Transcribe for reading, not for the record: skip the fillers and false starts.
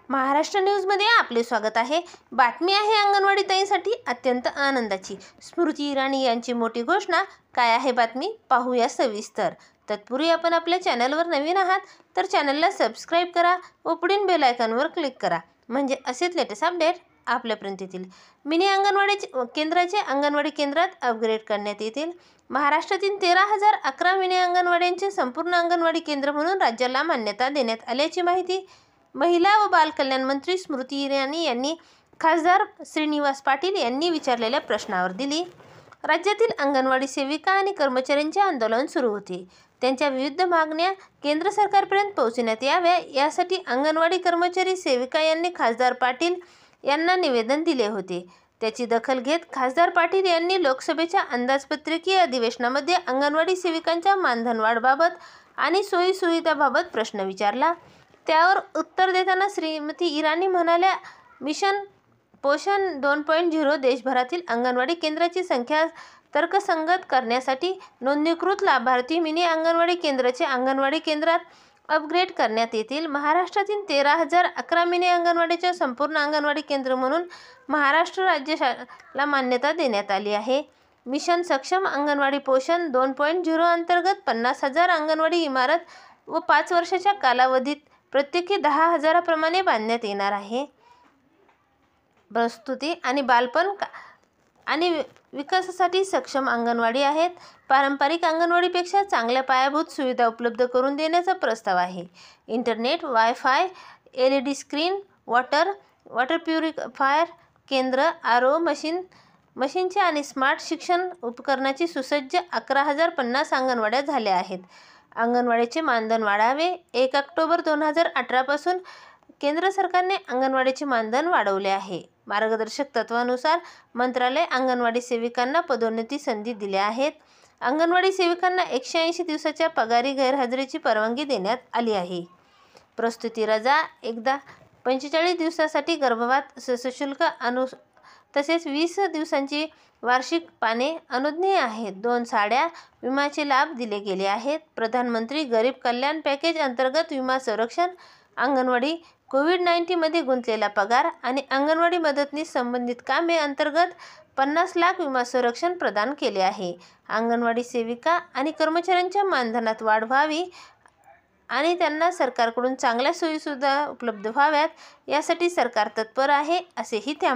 महाराष्ट्र न्यूजमध्ये आपले स्वागत आहे। बातमी आहे अंगणवाडी ताईंसाठी अत्यंत आनंदाची। स्मृती इराणी यांची मोठी घोषणा। काय आहे बातमी पाहूया सविस्तर। तत्पूर्वी आपण आपल्या चॅनलवर नवीन आहात तर चॅनलला सबस्क्राइब करा व पुढील बेल आयकॉनवर क्लिक करा, म्हणजे असेच लेटेस्ट अपडेट आपल्यापर्यंत येतील। मिनी अंगणवाडी केंद्राचे अंगणवाडी केंद्रात अपग्रेड करण्यात येतील। महाराष्ट्रातील 13,011 मिनी अंगणवाड्यांचे संपूर्ण अंगणवाडी केंद्र म्हणून राज्याला मान्यता देण्यात आल्याची माहिती महिला व बाल कल्याण मंत्री स्मृती इराणी यांनी खासदार श्रीनिवास पाटील यांनी विचारलेल्या प्रश्नावर दिली। राज्यातील अंगणवाडी सेविका आणि कर्मचाऱ्यांचे आंदोलन सुरू होते। त्यांच्या विविध मागण्या केंद्र सरकारपर्यंत पोहोचवण्यात याव्या यासाठी अंगणवाडी कर्मचारी सेविका यांनी खासदार पाटील यांना निवेदन दिले होते। त्याची दखल घेत खासदार पाटील यांनी लोकसभेच्या अंदाजपत्रकीय अधिवेशनामध्ये अंगणवाडी सेविकांच्या मानधनवाढीबाबत आणि सोयी सुविधांबाबत प्रश्न विचारला। त्यावर उत्तर देताना श्रीमती इराणी म्हणाल्या, मिशन पोषण 2.0 देशभरातील अंगणवाडी केंद्राची संख्या तर्कसंगत करण्यासाठी नोंदणीकृत लाभार्थी मिनी अंगणवाडी केंद्राचे अंगणवाडी केंद्रात अपग्रेड करण्यात येतील। महाराष्ट्रातील 13,011 मिनी अंगणवाडीच्या संपूर्ण अंगणवाडी केंद्र म्हणून महाराष्ट्र राज्याला मान्यता देण्यात आली आहे। मिशन सक्षम अंगणवाडी पोषण 2.0 अंतर्गत 50,000 अंगणवाडी इमारत व 5 वर्षाच्या कालावधीत प्रत्येकी 10,000 प्रमाणे बांधण्यात येणार आहे। प्रस्तुती आणि बालपण आणि विकासासाठी सक्षम अंगणवाडी आहेत। पारंपरिक अंगणवाडीपेक्षा चांगल्या पायाभूत सुविधा उपलब्ध करून देण्याचा प्रस्ताव आहे। Internet, wifi, LED screen, water purifier केंद्र, RO मशीनचे आणि स्मार्ट शिक्षण उपकरणाची सुसज्ज 11,050 अंगणवाड्या झाल्या आहेत। अंगणवाडीचे मानधन वाढावे। 1 ऑक्टोबर 2018 पासून केंद्र सरकारने अंगणवाडीचे मानधन वाढवले आहे। मार्गदर्शक तत्वानुसार मंत्रालय अंगणवाडी सेविकांना पदोन्नती संधी दिल्या आहेत। अंगणवाडी सेविकांना 180 दिवसाच्या पगारी गैरहजेरीची परवानगी देण्यात आली आहे। प्रस्तुती रजा एकदा 45 दिवसासाठी गर्भपात सशुल्क तसेच 20 दिवसांची वार्षिक पाने अनुज्ञेय आहेत। 2 साड्या विम्याचे लाभ दिले गेले आहेत। प्रधानमंत्री गरीब कल्याण पॅकेज अंतर्गत विमा संरक्षण, अंगणवाडी कोविड-19 मध्ये गुंतलेला पगार आणि अंगणवाडी मदतनीस संबंधित कामे अंतर्गत 50 लाख विमा संरक्षण प्रदान केले आहे। अंगणवाडी सेविका आणि कर्मचाऱ्यांच्या मानधनात वाढ व्हावी आणि त्यांना सरकारकडून चांगल्या सोयीसुविधा उपलब्ध व्हाव्यात यासाठी सरकार तत्पर आहे, असेही त्या